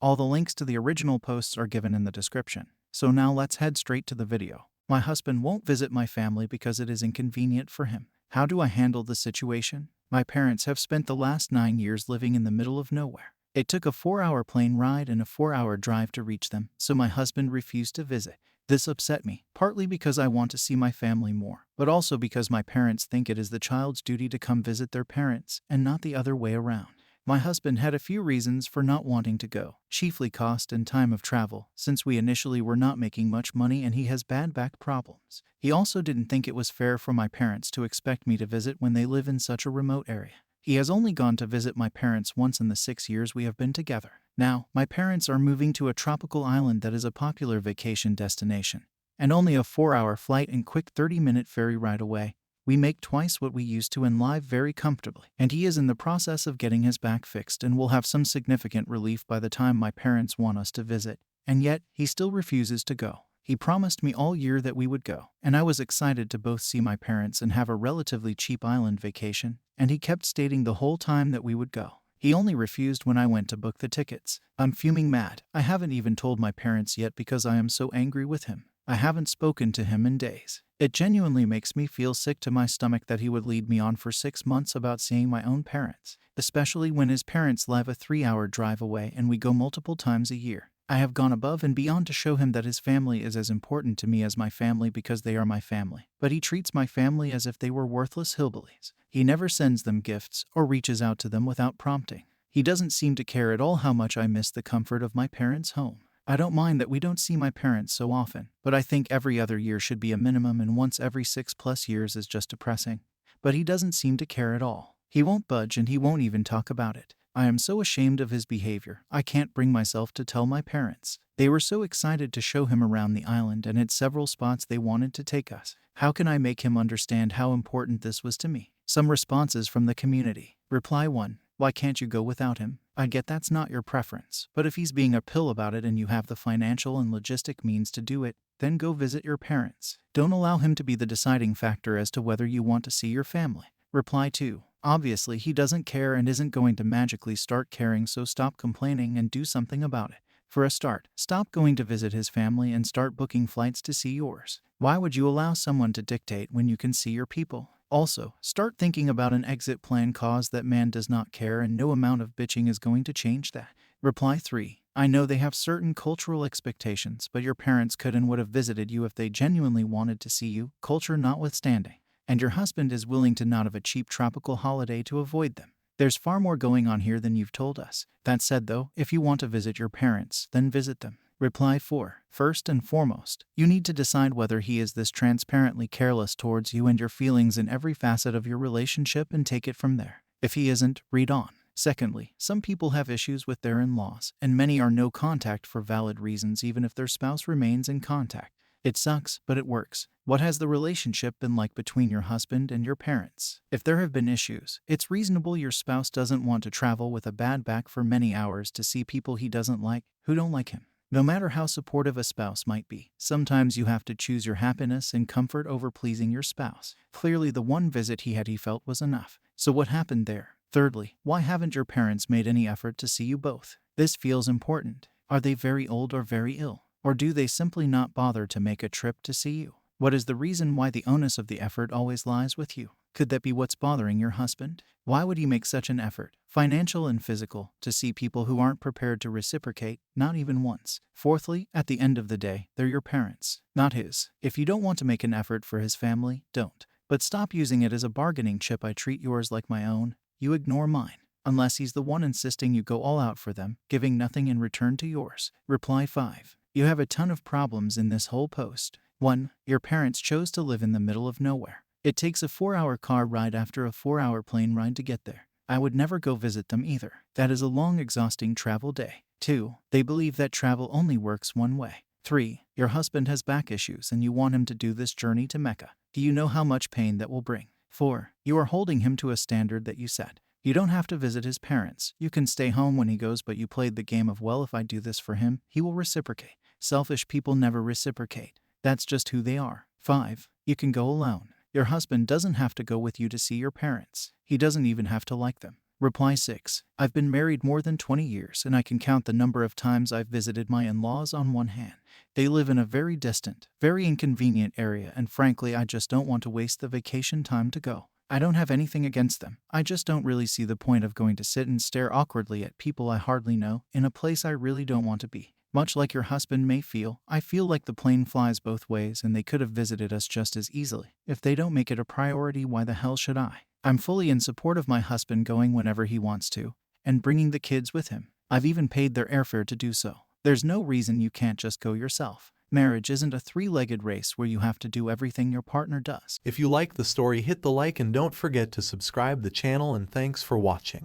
All the links to the original posts are given in the description. So now let's head straight to the video. My husband won't visit my family because it is inconvenient for him. How do I handle the situation? My parents have spent the last 9 years living in the middle of nowhere. It took a 4-hour plane ride and a 4-hour drive to reach them, so my husband refused to visit. This upset me, partly because I want to see my family more, but also because my parents think it is the child's duty to come visit their parents and not the other way around. My husband had a few reasons for not wanting to go, chiefly cost and time of travel, since we initially were not making much money and he has bad back problems. He also didn't think it was fair for my parents to expect me to visit when they live in such a remote area. He has only gone to visit my parents once in the 6 years we have been together. Now, my parents are moving to a tropical island that is a popular vacation destination, and only a 4-hour flight and quick 30-minute ferry ride away. We make twice what we used to and live very comfortably, and he is in the process of getting his back fixed and will have some significant relief by the time my parents want us to visit, and yet he still refuses to go. He promised me all year that we would go, and I was excited to both see my parents and have a relatively cheap island vacation, and he kept stating the whole time that we would go. He only refused when I went to book the tickets. I'm fuming mad. I haven't even told my parents yet because I am so angry with him. I haven't spoken to him in days. It genuinely makes me feel sick to my stomach that he would lead me on for 6 months about seeing my own parents, especially when his parents live a 3-hour drive away and we go multiple times a year. I have gone above and beyond to show him that his family is as important to me as my family because they are my family, but he treats my family as if they were worthless hillbillies. He never sends them gifts or reaches out to them without prompting. He doesn't seem to care at all how much I miss the comfort of my parents' home. I don't mind that we don't see my parents so often, but I think every other year should be a minimum and once every 6+ years is just depressing. But he doesn't seem to care at all. He won't budge and he won't even talk about it. I am so ashamed of his behavior, I can't bring myself to tell my parents. They were so excited to show him around the island and at several spots they wanted to take us. How can I make him understand how important this was to me? Some responses from the community. Reply 1. Why can't you go without him? I get that's not your preference, but if he's being a pill about it and you have the financial and logistic means to do it, then go visit your parents. Don't allow him to be the deciding factor as to whether you want to see your family. Reply 2. Obviously, he doesn't care and isn't going to magically start caring, so stop complaining and do something about it. For a start, stop going to visit his family and start booking flights to see yours. Why would you allow someone to dictate when you can see your people? Also, start thinking about an exit plan cause that man does not care and no amount of bitching is going to change that. Reply 3. I know they have certain cultural expectations, but your parents could and would have visited you if they genuinely wanted to see you, culture notwithstanding. And your husband is willing to not have a cheap tropical holiday to avoid them. There's far more going on here than you've told us. That said though, if you want to visit your parents, then visit them. Reply 4. First and foremost, you need to decide whether he is this transparently careless towards you and your feelings in every facet of your relationship and take it from there. If he isn't, read on. Secondly, some people have issues with their in-laws, and many are no contact for valid reasons even if their spouse remains in contact. It sucks, but it works. What has the relationship been like between your husband and your parents? If there have been issues, it's reasonable your spouse doesn't want to travel with a bad back for many hours to see people he doesn't like, who don't like him. No matter how supportive a spouse might be, sometimes you have to choose your happiness and comfort over pleasing your spouse. Clearly the one visit he felt was enough. So what happened there? Thirdly, why haven't your parents made any effort to see you both? This feels important. Are they very old or very ill? Or do they simply not bother to make a trip to see you? What is the reason why the onus of the effort always lies with you? Could that be what's bothering your husband? Why would he make such an effort, financial and physical, to see people who aren't prepared to reciprocate, not even once? Fourthly, at the end of the day, they're your parents, not his. If you don't want to make an effort for his family, don't. But stop using it as a bargaining chip. I treat yours like my own, you ignore mine. Unless he's the one insisting you go all out for them, giving nothing in return to yours. Reply 5. You have a ton of problems in this whole post. 1. Your parents chose to live in the middle of nowhere. It takes a 4-hour car ride after a 4-hour plane ride to get there. I would never go visit them either. That is a long, exhausting travel day. 2. They believe that travel only works one way. 3. Your husband has back issues and you want him to do this journey to Mecca. Do you know how much pain that will bring? 4. You are holding him to a standard that you set. You don't have to visit his parents. You can stay home when he goes, but you played the game of, well, if I do this for him, he will reciprocate. Selfish people never reciprocate. That's just who they are. 5. You can go alone. Your husband doesn't have to go with you to see your parents. He doesn't even have to like them. Reply 6. I've been married more than 20 years and I can count the number of times I've visited my in-laws on one hand. They live in a very distant, very inconvenient area and frankly I just don't want to waste the vacation time to go. I don't have anything against them. I just don't really see the point of going to sit and stare awkwardly at people I hardly know in a place I really don't want to be. Much like your husband may feel, I feel like the plane flies both ways and they could have visited us just as easily. If they don't make it a priority, why the hell should I? I'm fully in support of my husband going whenever he wants to, and bringing the kids with him. I've even paid their airfare to do so. There's no reason you can't just go yourself. Marriage isn't a three-legged race where you have to do everything your partner does. If you like the story, hit the like and don't forget to subscribe the channel, and thanks for watching.